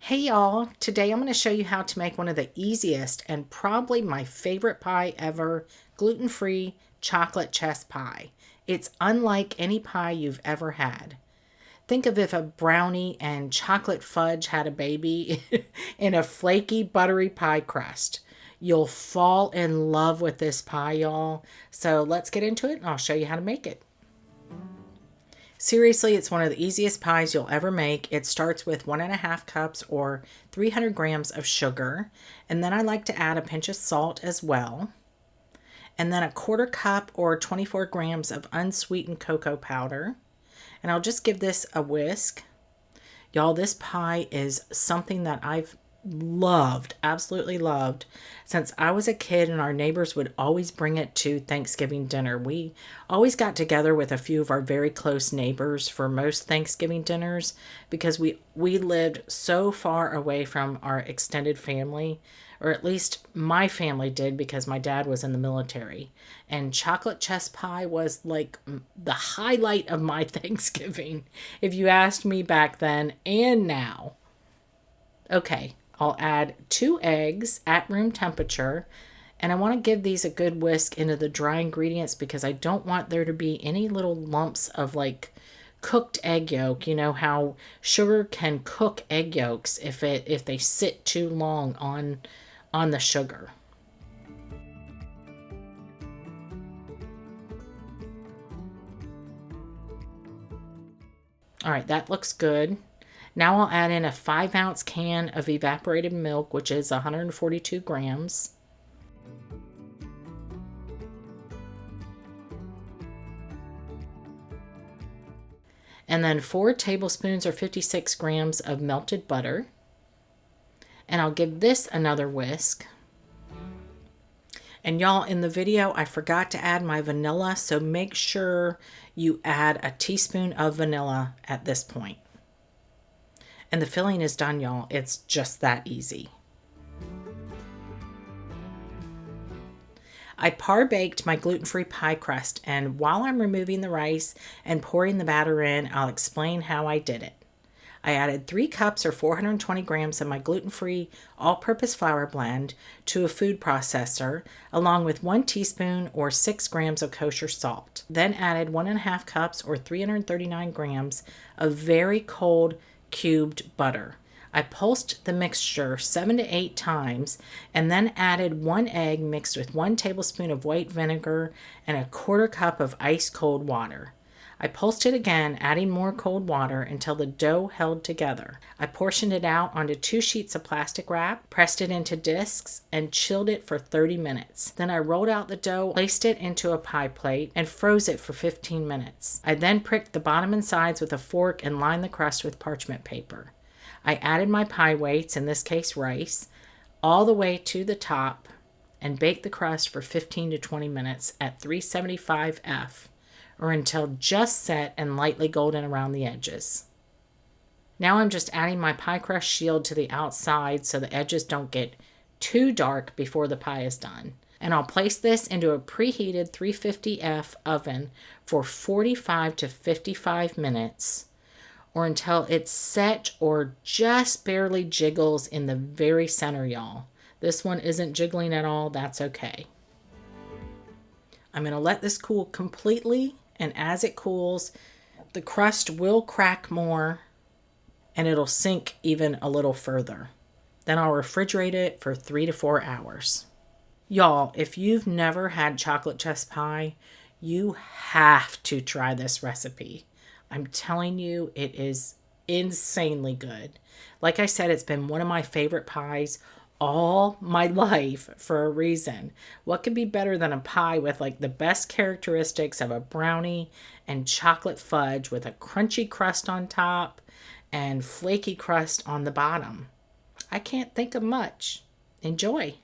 Hey y'all, today I'm going to show you how to make one of the easiest and probably my favorite pie ever, gluten-free chocolate chess pie. It's unlike any pie you've ever had. Think of if a brownie and chocolate fudge had a baby in a flaky, buttery pie crust. You'll fall in love with this pie, y'all. So let's get into it and I'll show you how to make it. Seriously, it's one of the easiest pies you'll ever make. It starts with 1.5 cups or 300 grams of sugar. And then I like to add a pinch of salt as well. And then a 1/4 cup or 24 grams of unsweetened cocoa powder. And I'll just give this a whisk. Y'all, this pie is something that I've loved, absolutely loved, since I was a kid, and our neighbors would always bring it to Thanksgiving dinner. We always got together with a few of our very close neighbors for most Thanksgiving dinners because we lived so far away from our extended family, or at least my family did because my dad was in the military. And chocolate chess pie was like the highlight of my Thanksgiving, if you asked me back then and now. Okay, I'll add 2 eggs at room temperature, and I want to give these a good whisk into the dry ingredients because I don't want there to be any little lumps of like cooked egg yolk. You know how sugar can cook egg yolks if they sit too long on the sugar. All right, that looks good. Now I'll add in a 5-ounce can of evaporated milk, which is 142 grams. And then 4 tablespoons or 56 grams of melted butter. And I'll give this another whisk. And y'all, in the video, I forgot to add my vanilla, so make sure you add a teaspoon of vanilla at this point. And the filling is done, y'all. It's just that easy. I par-baked my gluten-free pie crust, and while I'm removing the rice and pouring the batter in, I'll explain how I did it. I added 3 cups or 420 grams of my gluten-free all-purpose flour blend to a food processor, along with 1 teaspoon or 6 grams of kosher salt. Then added 1.5 cups or 339 grams of very cold cubed butter. I pulsed the mixture 7 to 8 times and then added 1 egg mixed with 1 tablespoon of white vinegar and a 1/4 cup of ice cold water. I pulsed it again, adding more cold water until the dough held together. I portioned it out onto 2 sheets of plastic wrap, pressed it into discs, and chilled it for 30 minutes. Then I rolled out the dough, placed it into a pie plate, and froze it for 15 minutes. I then pricked the bottom and sides with a fork and lined the crust with parchment paper. I added my pie weights, in this case rice, all the way to the top, and baked the crust for 15 to 20 minutes at 375 F. or until just set and lightly golden around the edges. Now I'm just adding my pie crust shield to the outside so the edges don't get too dark before the pie is done. And I'll place this into a preheated 350 F oven for 45 to 55 minutes or until it's set or just barely jiggles in the very center, y'all. This one isn't jiggling at all, that's okay. I'm going to let this cool completely, and as it cools, the crust will crack more and it'll sink even a little further. Then I'll refrigerate it for 3 to 4 hours. Y'all, if you've never had chocolate chess pie, you have to try this recipe. I'm telling you, it is insanely good. Like I said, it's been one of my favorite pies all my life for a reason. What could be better than a pie with like the best characteristics of a brownie and chocolate fudge with a crunchy crust on top and flaky crust on the bottom? I can't think of much. Enjoy.